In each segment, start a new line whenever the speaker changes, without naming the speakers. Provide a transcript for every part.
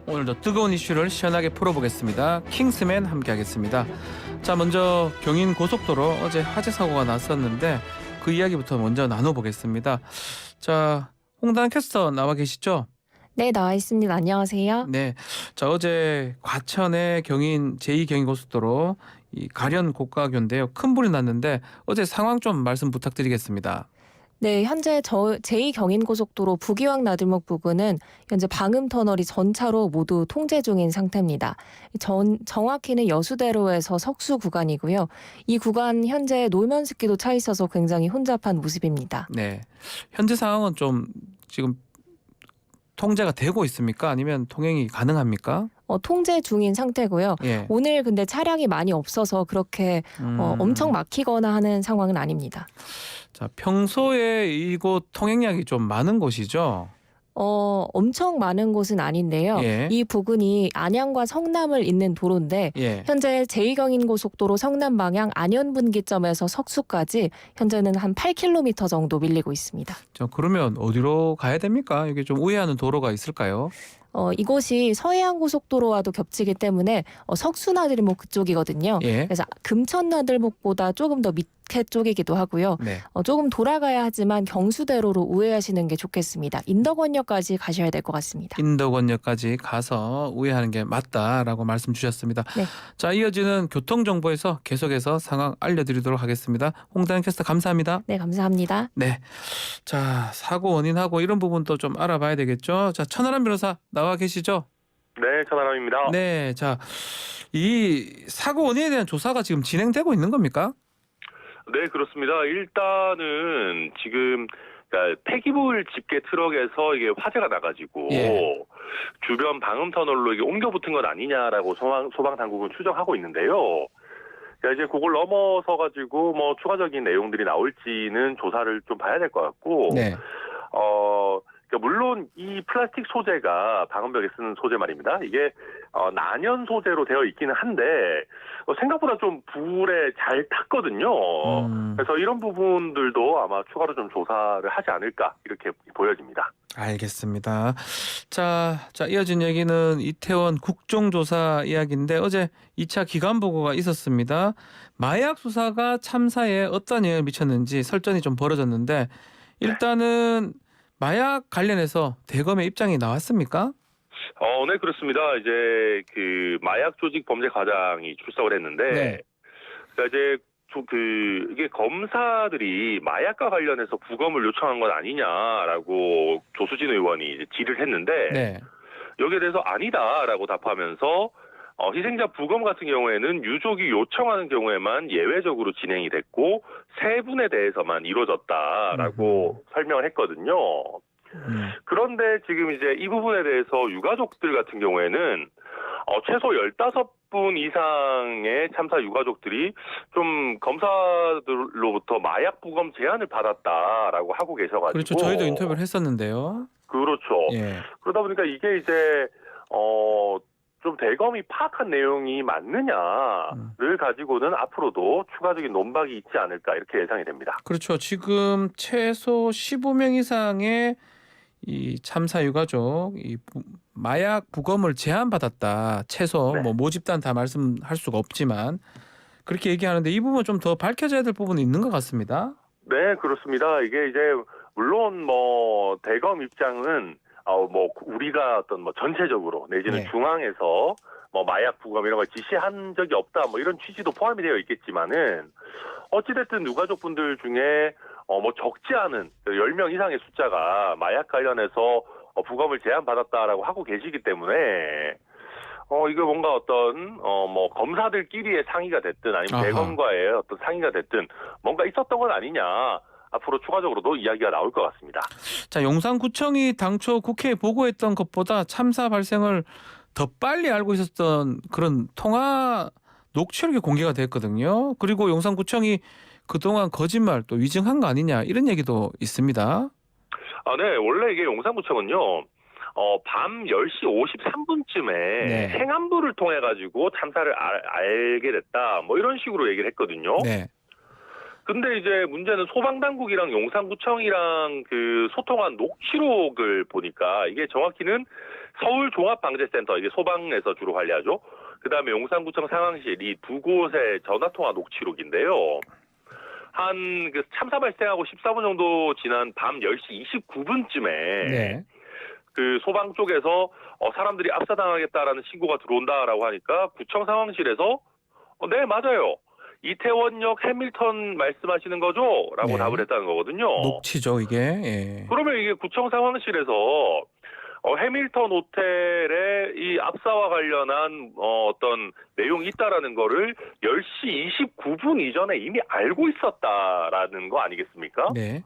오늘도 뜨거운 이슈를 시원하게 풀어보겠습니다. 킹스맨 함께하겠습니다. 자, 먼저 경인 고속도로 어제 화재 사고가 났었는데 그 이야기부터 먼저 나눠보겠습니다. 자, 홍단 캐스터 나와 계시죠?
네, 나와 있습니다. 안녕하세요.
네. 자, 어제 과천의 경인 제2경인고속도로 이 가련 고가교인데요. 큰 불이 났는데 어제 상황 좀 말씀 부탁드리겠습니다.
네, 현재 제2경인고속도로 부기왕 나들목 부근은 현재 방음터널이 전차로 모두 통제 중인 상태입니다. 정확히는 여수대로에서 석수 구간이고요. 이 구간 현재 노면스키도 차 있어서 굉장히 혼잡한 모습입니다.
네. 현재 상황은 좀 지금 통제가 되고 있습니까? 아니면 통행이 가능합니까?
통제 중인 상태고요.
예.
오늘 근데 차량이 많이 없어서 그렇게 엄청 막히거나 하는 상황은 아닙니다.
자, 평소에 이곳 통행량이 좀 많은 곳이죠?
엄청 많은 곳은 아닌데요.
예.
이 부근이 안양과 성남을 잇는 도로인데
예.
현재 제2경인고속도로 성남 방향 안현분기점에서 석수까지 현재는 한 8km 정도 밀리고 있습니다.
자, 그러면 어디로 가야 됩니까? 이게 좀 우회하는 도로가 있을까요?
이곳이 서해안고속도로와도 겹치기 때문에 석수나들목 그쪽이거든요.
예.
그래서 금천나들목보다 조금 더 밑에 쪽이기도 하고요.
네.
조금 돌아가야 하지만 경수대로로 우회하시는 게 좋겠습니다. 인덕원역까지 가셔야 될 것 같습니다.
인덕원역까지 가서 우회하는 게 맞다라고 말씀 주셨습니다.
네.
자, 이어지는 교통정보에서 계속해서 상황 알려드리도록 하겠습니다. 홍다현 캐스터 감사합니다.
네, 감사합니다.
네. 자, 사고 원인하고 이런 부분도 좀 알아봐야 되겠죠. 자, 천하람 변호사 나와 계시죠?
네, 천하람입니다.
네. 자, 이 사고 원인에 대한 조사가 지금 진행되고 있는 겁니까?
네, 그렇습니다. 일단은 지금 그러니까 폐기물 집게 트럭에서 이게 화재가 나가지고
예.
주변 방음 터널로 이게 옮겨 붙은 건 아니냐라고 소방 당국은 추정하고 있는데요. 그러니까 이제 그걸 넘어서 가지고 뭐 추가적인 내용들이 나올지는 조사를 좀 봐야 될 것 같고.
네.
그러니까 물론 이 플라스틱 소재가 방음벽에 쓰는 소재 말입니다. 이게 난연 소재로 되어 있기는 한데 생각보다 좀 불에 잘 탔거든요. 그래서 이런 부분들도 아마 추가로 좀 조사를 하지 않을까 이렇게 보여집니다.
알겠습니다. 자, 이어진 얘기는 이태원 국정조사 이야기인데 어제 2차 기관 보고가 있었습니다. 마약 수사가 참사에 어떤 영향을 미쳤는지 설전이 좀 벌어졌는데 일단은 마약 관련해서 대검의 입장이 나왔습니까?
네, 그렇습니다. 이제 그 마약 조직 범죄 과장이 출석을 했는데,
네.
그러니까 이제 이게 검사들이 마약과 관련해서 부검을 요청한 건 아니냐라고 조수진 의원이 이제 질의를 했는데,
네.
여기에 대해서 아니다라고 답하면서 희생자 부검 같은 경우에는 유족이 요청하는 경우에만 예외적으로 진행이 됐고 3분에 대해서만 이루어졌다라고 설명을 했거든요. 그런데 지금 이제 이 부분에 대해서 유가족들 같은 경우에는 최소 15분 이상의 참사 유가족들이 좀 검사들로부터 마약 부검 제안을 받았다라고 하고 계셔가지고.
그렇죠. 저희도 인터뷰를 했었는데요.
그렇죠.
예.
그러다 보니까 이게 이제 좀 대검이 파악한 내용이 맞느냐를 가지고는 앞으로도 추가적인 논박이 있지 않을까 이렇게 예상이 됩니다.
그렇죠. 지금 최소 15명 이상의 이 참사 유가족 마약 부검을 제한받았다. 최소
네.
뭐 모집단 다 말씀할 수가 없지만 그렇게 얘기하는데 이 부분 좀 더 밝혀져야 될 부분이 있는 것 같습니다.
네, 그렇습니다. 이게 이제 물론 뭐 대검 입장은 뭐 우리가 어떤 뭐 전체적으로 내지는
네.
중앙에서 뭐 마약 부검 이런 걸 지시한 적이 없다 뭐 이런 취지도 포함이 되어 있겠지만은 어찌됐든 유가족분들 중에 뭐 적지 않은 10명 이상의 숫자가 마약 관련해서 부검을 제안받았다라고 하고 계시기 때문에 이거 뭔가 어떤 뭐 검사들끼리의 상의가 됐든 아니면
아하.
대검과의 어떤 상의가 됐든 뭔가 있었던 건 아니냐. 앞으로 추가적으로도 이야기가 나올 것 같습니다.
자, 용산구청이 당초 국회에 보고했던 것보다 참사 발생을 더 빨리 알고 있었던 그런 통화 녹취록이 공개가 됐거든요. 그리고 용산구청이 그동안 거짓말 또 위증한 거 아니냐 이런 얘기도 있습니다.
네. 원래 이게 용산구청은요. 밤 10시 53분쯤에
네.
행안부를 통해 가지고 참사를 알게 됐다. 뭐 이런 식으로 얘기를 했거든요.
네.
근데 이제 문제는 소방당국이랑 용산구청이랑 그 소통한 녹취록을 보니까 이게 정확히는 서울종합방재센터, 이게 소방에서 주로 관리하죠. 그 다음에 용산구청 상황실 이 두 곳의 전화통화 녹취록인데요. 한 그 참사 발생하고 14분 정도 지난 밤 10시 29분쯤에
네.
그 소방 쪽에서 사람들이 압사당하겠다라는 신고가 들어온다라고 하니까 구청 상황실에서 네, 맞아요. 이태원역 해밀턴 말씀하시는 거죠? 라고
네.
답을 했다는 거거든요.
녹취죠 이게. 예.
그러면 이게 구청 상황실에서 해밀턴 호텔에 이 압사와 관련한 어떤 내용이 있다라는 거를 10시 29분 이전에 이미 알고 있었다라는 거 아니겠습니까?
네.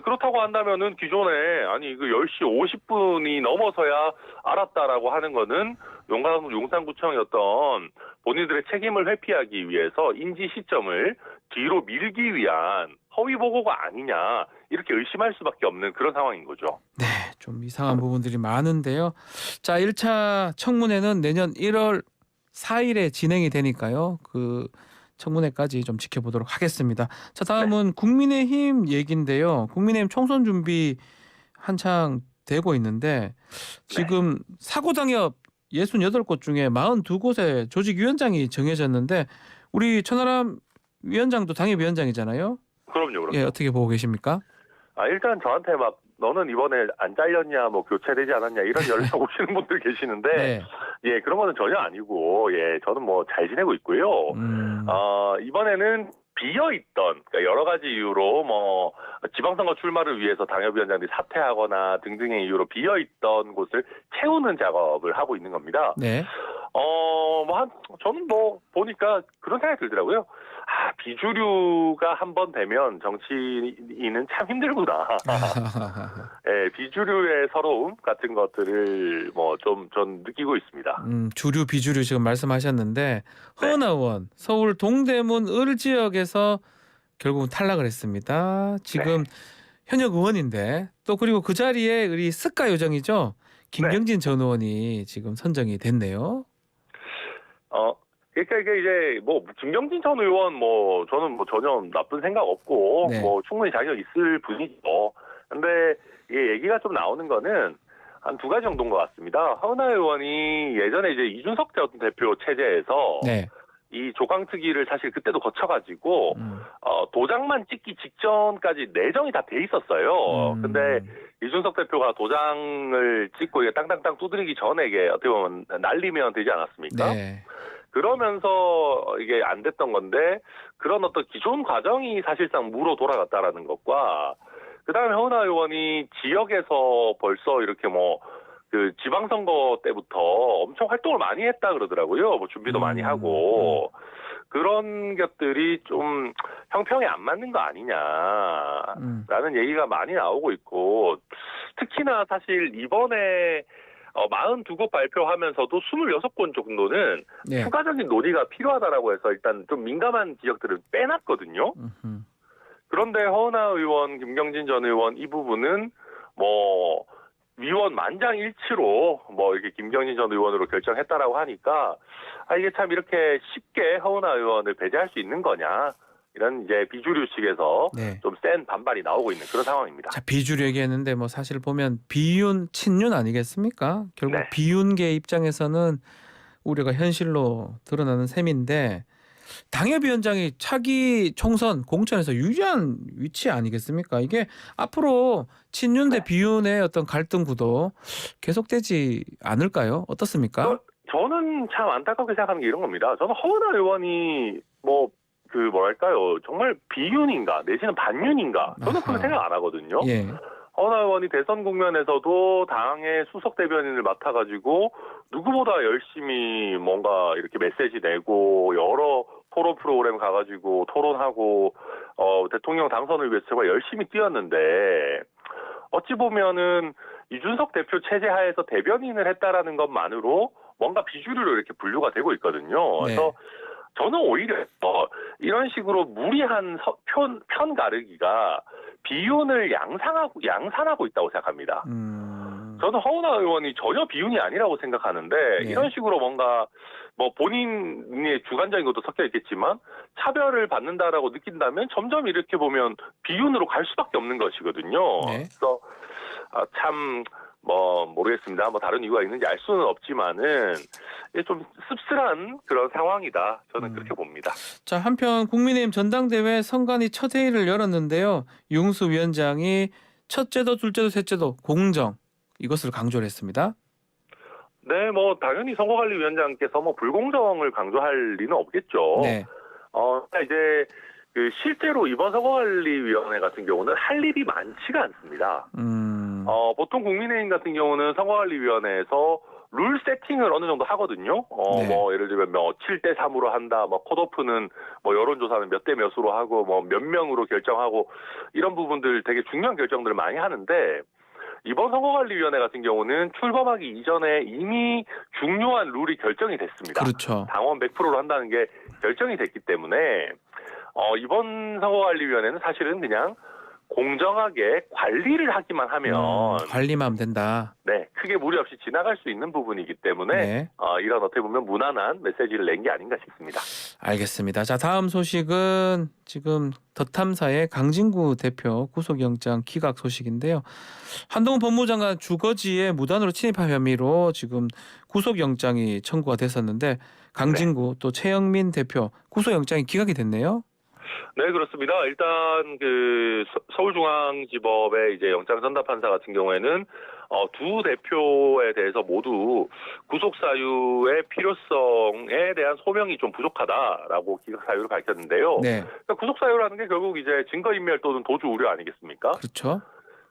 그렇다고 한다면은 기존에 아니 그 10시 50분이 넘어서야 알았다라고 하는 거는 용산구청의 어떤 본인들의 책임을 회피하기 위해서 인지 시점을 뒤로 밀기 위한 허위 보고가 아니냐 이렇게 의심할 수밖에 없는 그런 상황인 거죠.
네, 좀 이상한 부분들이 많은데요. 자, 1차 청문회는 내년 1월 4일에 진행이 되니까요. 그 청문회까지 좀 지켜보도록 하겠습니다. 자, 다음은 국민의힘 얘기인데요. 국민의힘 총선 준비 한창 되고 있는데 지금 사고 당협 68곳 중에 42곳에 조직위원장이 정해졌는데 우리 천하람 위원장도 당협위원장이잖아요.
그럼요.
예, 어떻게 보고 계십니까?
일단 저한테 막 너는 이번에 안 잘렸냐, 뭐 교체되지 않았냐 이런 연락 오시는 분들 계시는데
네.
예, 그런 거는 전혀 아니고 예, 저는 뭐 잘 지내고 있고요. 이번에는 비어있던 그러니까 여러 가지 이유로 뭐 지방선거 출마를 위해서 당협위원장들이 사퇴하거나 등등의 이유로 비어있던 곳을 채우는 작업을 하고 있는 겁니다.
네.
저는 뭐 보니까 그런 생각이 들더라고요. 비주류가 한 번 되면 정치인은 참 힘들구나. 예, 비주류의 서러움 같은 것들을 뭐 좀 전 느끼고 있습니다.
주류 비주류 지금 말씀하셨는데 허은하 의원 서울 동대문 을 지역에서 결국은 탈락을 했습니다. 지금 현역 의원인데 또 그리고 그 자리에 우리 스카 요정이죠. 김경진 전 의원이 지금 선정이 됐네요.
그러니까 이게 이제 뭐 김경진 전 의원 뭐 저는 뭐 전혀 나쁜 생각 없고
네.
뭐 충분히 자격 있을 분이죠. 근데 이게 얘기가 좀 나오는 거는 한 두 가지 정도인 것 같습니다. 허은하 의원이 예전에 이제 이준석 전 대표 체제에서
네.
이 조강특위를 사실 그때도 거쳐가지고 도장만 찍기 직전까지 내정이 다 돼 있었어요. 근데 이준석 대표가 도장을 찍고 이게 땅땅땅 두드리기 전에 이게 어떻게 보면 날리면 되지 않았습니까?
네.
그러면서 이게 안 됐던 건데 그런 어떤 기존 과정이 사실상 무로 돌아갔다라는 것과 그다음에 허은하 의원이 지역에서 벌써 이렇게 뭐 그 지방선거 때부터 엄청 활동을 많이 했다 그러더라고요. 뭐 준비도 많이 하고 그런 것들이 좀 형평에 안 맞는 거 아니냐라는 얘기가 많이 나오고 있고 특히나 사실 이번에 42곳 발표하면서도 26곳 정도는
네.
추가적인 논의가 필요하다라고 해서 일단 좀 민감한 지역들을 빼놨거든요. 그런데 허은하 의원, 김경진 전 의원 이 부분은 뭐 위원 만장일치로 뭐 이렇게 김경진 전 의원으로 결정했다라고 하니까 이게 참 이렇게 쉽게 허은하 의원을 배제할 수 있는 거냐 이런 이제 비주류 측에서
네.
좀 센 반발이 나오고 있는 그런 상황입니다.
자, 비주류 얘기했는데 뭐 사실 보면 비윤 친윤 아니겠습니까? 결국
네.
비윤계 입장에서는 우려가 현실로 드러나는 셈인데 당협위원장이 차기 총선 공천에서 유리한 위치 아니겠습니까? 이게 앞으로 친윤 대 비윤의 어떤 갈등 구도 계속되지 않을까요? 어떻습니까?
저는 참 안타깝게 생각하는 게 이런 겁니다. 저는 허은하 의원이 뭐 그 뭐랄까요 정말 비윤인가 내지는 반윤인가 저는 그런 생각 안 하거든요.
예.
허은하 의원이 대선 국면에서도 당의 수석 대변인을 맡아가지고 누구보다 열심히 뭔가 이렇게 메시지 내고 여러 토론 프로그램 가가지고 토론하고 대통령 당선을 위해서 정말 열심히 뛰었는데 어찌 보면은 이준석 대표 체제 하에서 대변인을 했다라는 것만으로 뭔가 비주류로 이렇게 분류가 되고 있거든요. 그래서 저는 오히려 이런 식으로 무리한 편 가르기가 비윤을 양산하고 있다고 생각합니다. 저는 허은하 의원이 전혀 비운이 아니라고 생각하는데
네.
이런 식으로 뭔가 뭐 본인의 주관적인 것도 섞여 있겠지만 차별을 받는다라고 느낀다면 점점 이렇게 보면 비윤으로 갈 수밖에 없는 것이거든요.
네.
그래서 참 뭐 모르겠습니다. 뭐 다른 이유가 있는지 알 수는 없지만은 이게 좀 씁쓸한 그런 상황이다. 저는 그렇게 봅니다.
자, 한편 국민의힘 전당대회 선관위 첫 회의를 열었는데요. 유흥수 위원장이 첫째도 둘째도 셋째도 공정 이것을 강조를 했습니다.
네, 뭐 당연히 선거관리위원장께서 뭐 불공정을 강조할 리는 없겠죠.
네.
이제 그 실제로 이번 선거관리위원회 같은 경우는 할 일이 많지가 않습니다. 보통 국민의힘 같은 경우는 선거관리위원회에서 룰 세팅을 어느 정도 하거든요.
네.
뭐 예를 들면 뭐 7대 3으로 한다. 뭐 컷오프는 뭐 여론조사는 몇 대 몇으로 하고 뭐 몇 명으로 결정하고 이런 부분들 되게 중요한 결정들을 많이 하는데 이번 선거관리위원회 같은 경우는 출범하기 이전에 이미 중요한 룰이 결정이 됐습니다.
그렇죠.
당원 100%로 한다는 게 결정이 됐기 때문에 이번 선거관리위원회는 사실은 그냥 공정하게 관리를 하기만 하면
관리만 하면 된다.
네, 크게 무리 없이 지나갈 수 있는 부분이기 때문에
네.
이런 어떻게 보면 무난한 메시지를 낸 게 아닌가 싶습니다.
알겠습니다. 자, 다음 소식은 지금 더 탐사의 강진구 대표 구속영장 기각 소식인데요. 한동훈 법무장관 주거지에 무단으로 침입한 혐의로 지금 구속영장이 청구가 됐었는데 강진구 또 최영민 대표 구속영장이 기각이 됐네요.
네, 그렇습니다. 일단 그 서울중앙지법의 이제 영장전담판사 같은 경우에는 두 대표에 대해서 모두 구속 사유의 필요성에 대한 소명이 좀 부족하다라고 기각 사유를 밝혔는데요.
네.
그러니까 구속 사유라는 게 결국 이제 증거인멸 또는 도주 우려 아니겠습니까?
그렇죠.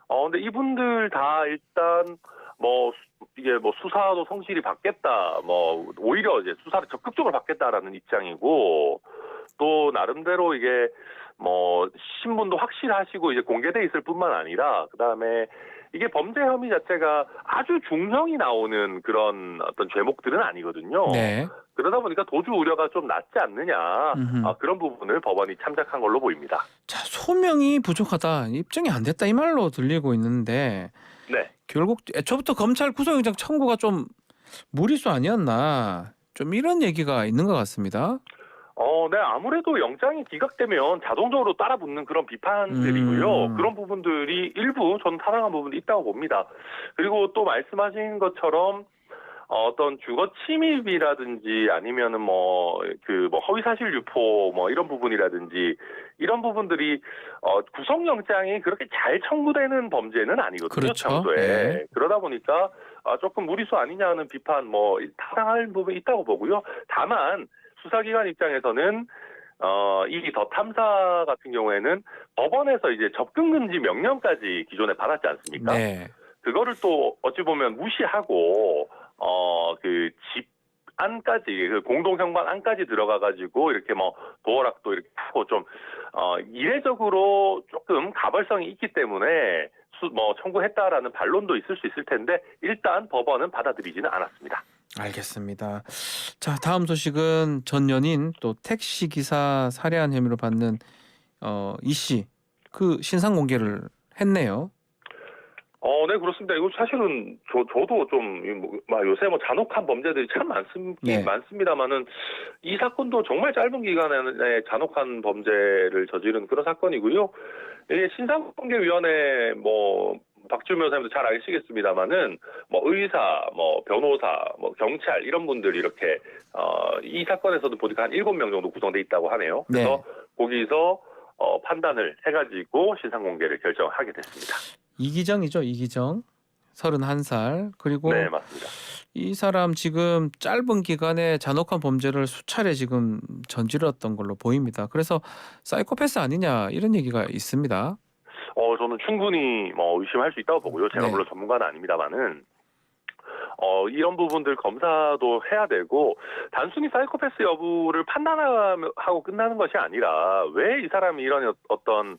근데 이분들 다 일단 뭐 이게 뭐 수사도 성실히 받겠다, 뭐 오히려 이제 수사를 적극적으로 받겠다라는 입장이고. 또 나름대로 이게 뭐 신분도 확실하시고 이제 공개돼 있을 뿐만 아니라 그다음에 이게 범죄 혐의 자체가 아주 중형이 나오는 그런 어떤 죄목들은 아니거든요.
네.
그러다 보니까 도주 우려가 좀 낮지 않느냐 그런 부분을 법원이 참작한 걸로 보입니다.
자, 소명이 부족하다, 입증이 안 됐다 이 말로 들리고 있는데
네.
결국 애초부터 검찰 구속영장 청구가 좀 무리수 아니었나 좀 이런 얘기가 있는 것 같습니다.
네, 아무래도 영장이 기각되면 자동적으로 따라붙는 그런 비판들이고요. 그런 부분들이 일부 저는 타당한 부분이 있다고 봅니다. 그리고 또 말씀하신 것처럼 어떤 주거 침입이라든지 아니면은 뭐 허위사실 유포 뭐 이런 부분이라든지 이런 부분들이 구속영장이 그렇게 잘 청구되는 범죄는 아니거든요.
그렇죠.
평소에.
네.
그러다 보니까 조금 무리수 아니냐는 비판 뭐 타당할 부분이 있다고 보고요. 다만 수사기관 입장에서는 이 더 탐사 같은 경우에는 법원에서 이제 접근금지 명령까지 기존에 받았지 않습니까?
네.
그거를 또 어찌 보면 무시하고 그 집 안까지 그 공동현관 안까지 들어가 가지고 이렇게 뭐 도어락도 이렇게 하고 좀 이례적으로 조금 가벌성이 있기 때문에 청구했다라는 반론도 있을 수 있을 텐데 일단 법원은 받아들이지는 않았습니다.
알겠습니다. 자, 다음 소식은 전 연인 또 택시 기사 살해한 혐의로 받는 이 씨 그 신상 공개를 했네요.
네, 그렇습니다. 이거 사실은 저도 좀 요새 뭐 잔혹한 범죄들이 참 많습니다만은 이 사건도 정말 짧은 기간에 잔혹한 범죄를 저지른 그런 사건이고요. 이게 신상공개위원회 박주민 변호사님도 잘 아시겠습니다만은 의사, 변호사, 경찰 이런 분들이 이렇게 이 사건에서도 보니까 한 7명 정도 구성돼 있다고 하네요. 그래서 거기서 판단을 해가지고 신상공개를 결정하게 됐습니다.
이기정이죠, 이기정. 31살. 그리고
네, 맞습니다.
이 사람 지금 짧은 기간에 잔혹한 범죄를 수차례 지금 저질렀던 걸로 보입니다. 그래서 사이코패스 아니냐 이런 얘기가 있습니다.
저는 충분히 의심할 수 있다고 보고요. 제가
네.
물론 전문가는 아닙니다만은 이런 부분들 검사도 해야 되고 단순히 사이코패스 여부를 판단하고 끝나는 것이 아니라 왜 이 사람이 이런 어떤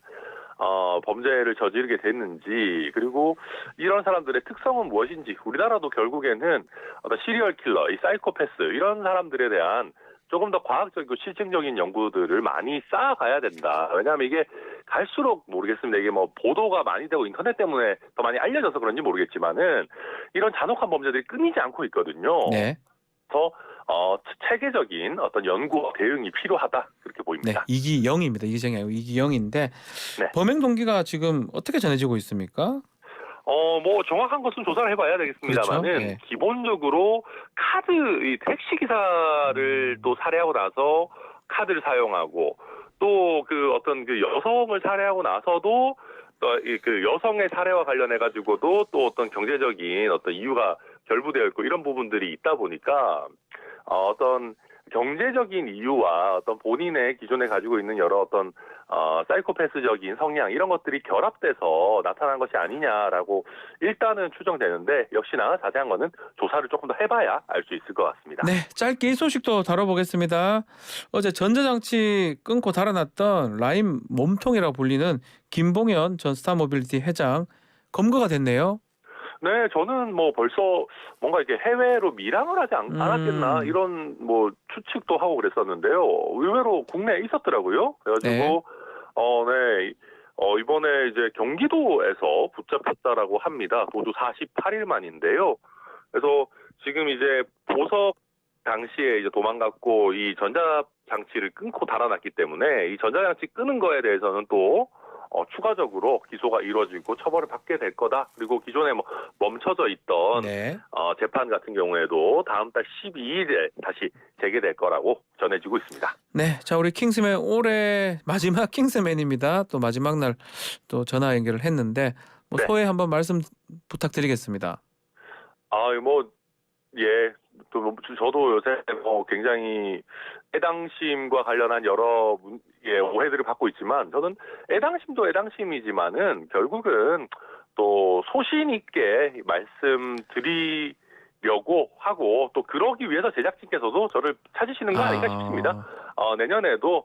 범죄를 저지르게 됐는지 그리고 이런 사람들의 특성은 무엇인지 우리나라도 결국에는 어떤 시리얼 킬러, 이 사이코패스 이런 사람들에 대한 조금 더 과학적이고 실증적인 연구들을 많이 쌓아가야 된다. 왜냐하면 이게 갈수록 모르겠습니다. 이게 뭐 보도가 많이 되고 인터넷 때문에 더 많이 알려져서 그런지 모르겠지만은 이런 잔혹한 범죄들이 끊이지 않고 있거든요.
네.
더 체계적인 어떤 연구와 대응이 필요하다 그렇게
네,
보입니다.
이기영입니다. 이기정이 아니고 이기영인데
네.
범행 동기가 지금 어떻게 전해지고 있습니까?
뭐 정확한 것은 조사를 해봐야 되겠습니다만은
그렇죠. 네.
기본적으로 카드 이 택시 기사를 또 살해하고 나서 카드를 사용하고 또 그 어떤 그 여성을 살해하고 나서도 또 그 여성의 살해와 관련해 가지고도 또 어떤 경제적인 어떤 이유가 결부되어 있고 이런 부분들이 있다 보니까 어떤 경제적인 이유와 어떤 본인의 기존에 가지고 있는 여러 어떤 사이코패스적인 성향 이런 것들이 결합돼서 나타난 것이 아니냐라고 일단은 추정되는데 역시나 자세한 거는 조사를 조금 더 해봐야 알 수 있을 것 같습니다.
네, 짧게 이 소식도 다뤄보겠습니다. 어제 전자장치 끊고 달아났던 라임 몸통이라고 불리는 김봉현 전 스타모빌리티 회장 검거가 됐네요.
네, 저는 뭐 벌써 뭔가 이렇게 해외로 밀항을 하지 않았겠나 이런 뭐 추측도 하고 그랬었는데요. 의외로 국내에 있었더라고요. 그래가지고 네. 이번에 이제 경기도에서 붙잡혔다라고 합니다. 도주 48일 만인데요. 그래서 지금 이제 보석 당시에 이제 도망갔고 이 전자장치를 끊고 달아났기 때문에 이 전자장치 끄는 거에 대해서는 또 추가적으로 기소가 이루어지고 처벌을 받게 될 거다. 그리고 기존에 뭐 멈춰져 있던
네.
재판 같은 경우에도 다음 달 12일에 다시 재개될 거라고 전해지고 있습니다.
네, 자 우리 킹스맨 올해 마지막 킹스맨입니다. 또 마지막 날 또 전화 연결을 했는데 뭐
네.
소회 한번 말씀 부탁드리겠습니다.
또 저도 요새 굉장히 애당심과 관련한 여러 오해들을 받고 있지만 저는 애당심도 애당심이지만은 결국은 또 소신 있게 말씀드리려고 하고 또 그러기 위해서 제작진께서도 저를 찾으시는 거 아닌가 싶습니다. 내년에도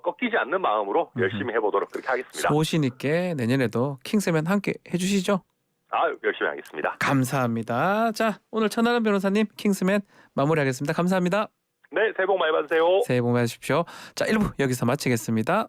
꺾이지 않는 마음으로 열심히 해보도록 그렇게 하겠습니다.
소신 있게 내년에도 킹스맨 함께 해주시죠.
열심히 하겠습니다.
감사합니다. 자, 오늘 천하람 변호사님 킹스맨 마무리하겠습니다. 감사합니다.
네, 새해 복 많이 받으세요.
새해 복 많이 받으십시오. 자, 1부 여기서 마치겠습니다.